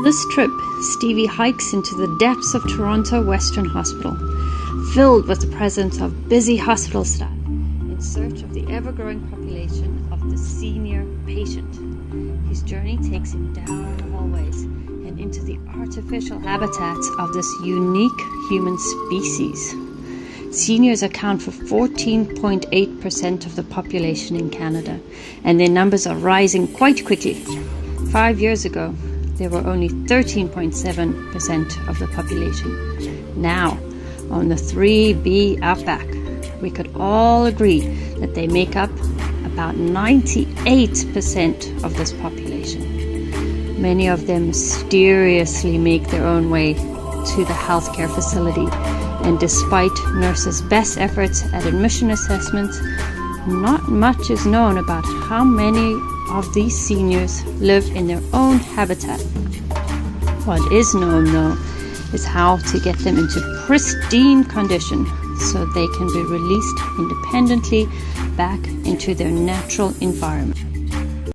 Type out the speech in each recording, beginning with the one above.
This trip, Stevie hikes into the depths of Toronto Western Hospital, filled with the presence of busy hospital staff, in search of the ever-growing population of the senior patient. His journey takes him down the hallways and into the artificial habitats of this unique human species. Seniors account for 14.8% of the population in Canada, and their numbers are rising quite quickly. 5 years ago, there were only 13.7% of the population. Now, on the 3B Outback, we could all agree that they make up about 98% of this population. Many of them mysteriously make their own way to the healthcare facility, and despite nurses' best efforts at admission assessments, not much is known about how many of these seniors live in their own habitat. What is known, though, is how to get them into pristine condition so they can be released independently back into their natural environment.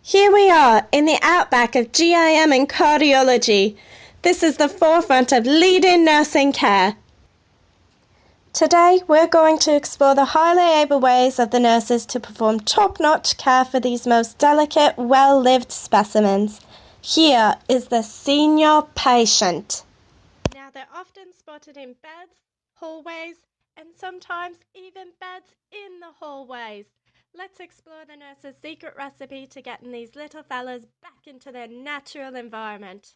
Here we are in the outback of GIM and cardiology. This is the forefront of leading nursing care. Today, we're going to explore the highly able ways of the nurses to perform top-notch care for these most delicate, well-lived specimens. Here is the senior patient. Now, they're often spotted in beds, hallways, and sometimes even beds in the hallways. Let's explore the nurse's secret recipe to getting these little fellas back into their natural environment.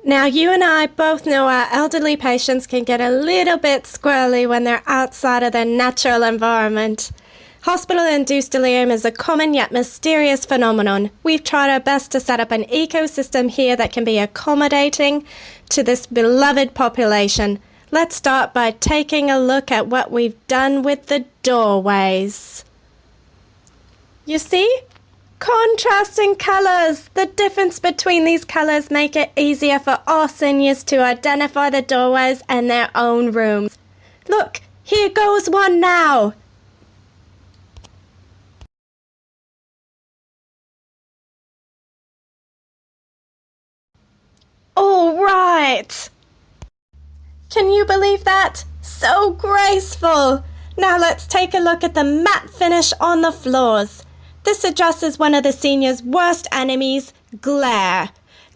Now, you and I both know our elderly patients can get a little bit squirrely when they're outside of their natural environment. Hospital-induced delirium is a common yet mysterious phenomenon. We've tried our best to set up an ecosystem here that can be accommodating to this beloved population. Let's start by taking a look at what we've done with the doorways. You see? Contrasting colours. The difference between these colours make it easier for our seniors to identify the doorways and their own rooms. Look, here goes one now. All right. Can you believe that? So graceful. Now let's take a look at the matte finish on the floors. This addresses one of the seniors' worst enemies, glare.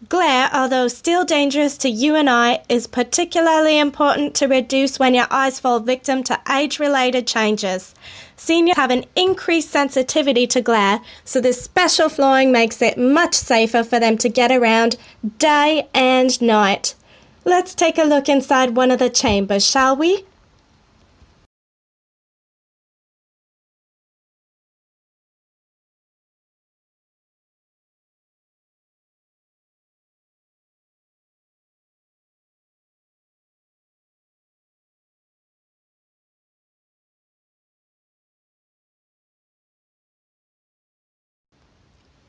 Glare, although still dangerous to you and I, is particularly important to reduce when your eyes fall victim to age-related changes. Seniors have an increased sensitivity to glare, so this special flooring makes it much safer for them to get around day and night. Let's take a look inside one of the chambers, shall we?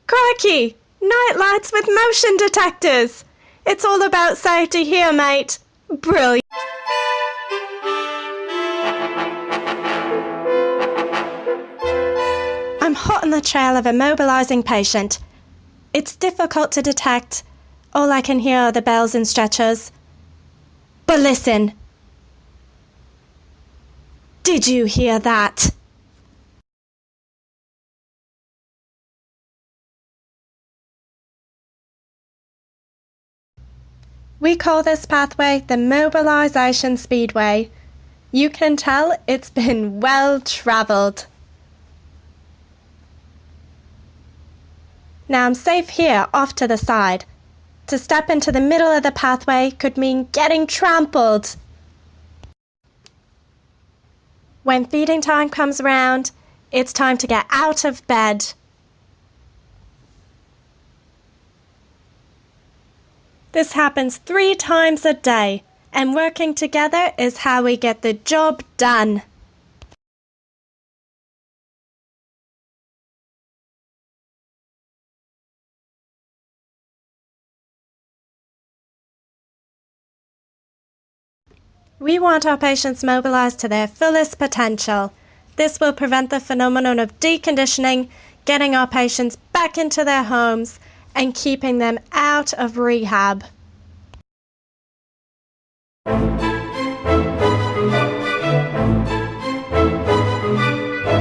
Crikey! Night lights with motion detectors! It's all about safety here, mate. Brilliant. I'm hot on the trail of a mobilising patient. It's difficult to detect. All I can hear are the bells and stretchers. But listen. Did you hear that? We call this pathway the mobilisation speedway. You can tell it's been well travelled. Now I'm safe here off to the side. To step into the middle of the pathway could mean getting trampled. When feeding time comes around, it's time to get out of bed. This happens 3 times a day, and working together is how we get the job done. We want our patients mobilised to their fullest potential. This will prevent the phenomenon of deconditioning, getting our patients back into their homes and keeping them out of rehab.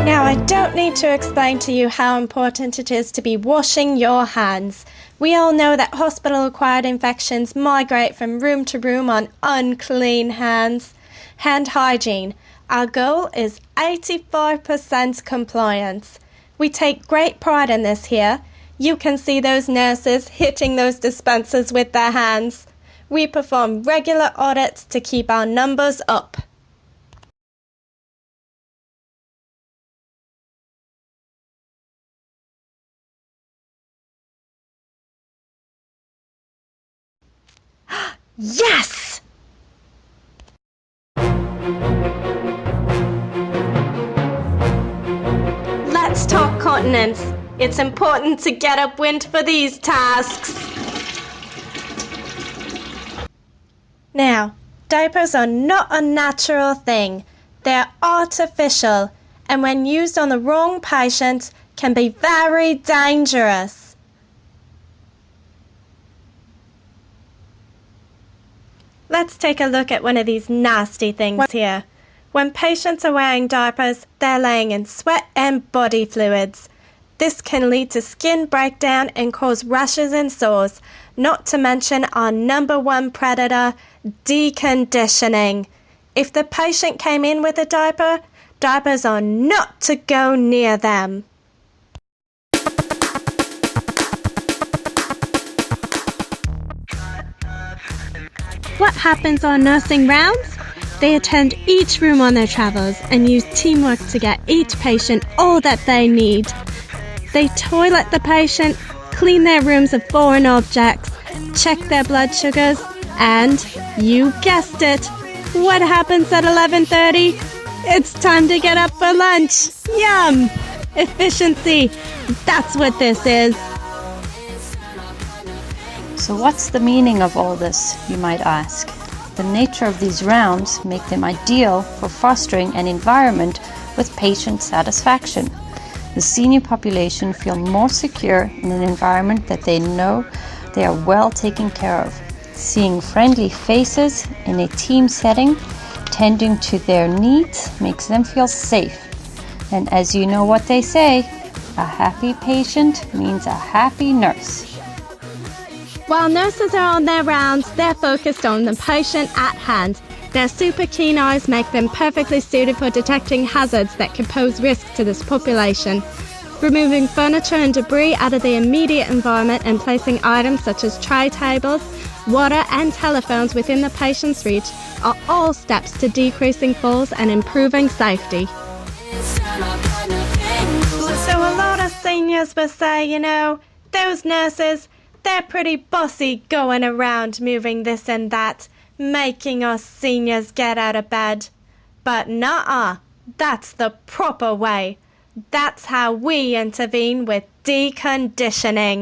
Now, I don't need to explain to you how important it is to be washing your hands. We all know that hospital-acquired infections migrate from room to room on unclean hands. Hand hygiene. Our goal is 85% compliance. We take great pride in this here. You can see those nurses hitting those dispensers with their hands. We perform regular audits to keep our numbers up. Yes! Let's talk continence. It's important to get upwind for these tasks. Now, diapers are not a natural thing. They're artificial, and when used on the wrong patient, can be very dangerous. Let's take a look at one of these nasty things here. When patients are wearing diapers, they're laying in sweat and body fluids. This can lead to skin breakdown and cause rashes and sores, not to mention our number one predator, deconditioning. If the patient came in with a diaper, diapers are not to go near them. What happens on nursing rounds? They attend each room on their travels and use teamwork to get each patient all that they need. They toilet the patient, clean their rooms of foreign objects, check their blood sugars, and, you guessed it, what happens at 11:30? It's time to get up for lunch. Yum! Efficiency, that's what this is. So what's the meaning of all this, you might ask? The nature of these rounds make them ideal for fostering an environment with patient satisfaction. The senior population feel more secure in an environment that they know they are well taken care of. Seeing friendly faces in a team setting, tending to their needs, makes them feel safe. And as you know what they say, a happy patient means a happy nurse. While nurses are on their rounds, they're focused on the patient at hand. Their super keen eyes make them perfectly suited for detecting hazards that could pose risk to this population. Removing furniture and debris out of the immediate environment and placing items such as tray tables, water and telephones within the patient's reach are all steps to decreasing falls and improving safety. So a lot of seniors will say, those nurses, they're pretty bossy going around moving this and that, making us seniors get out of bed. But nuh-uh, that's the proper way. That's how we intervene with deconditioning.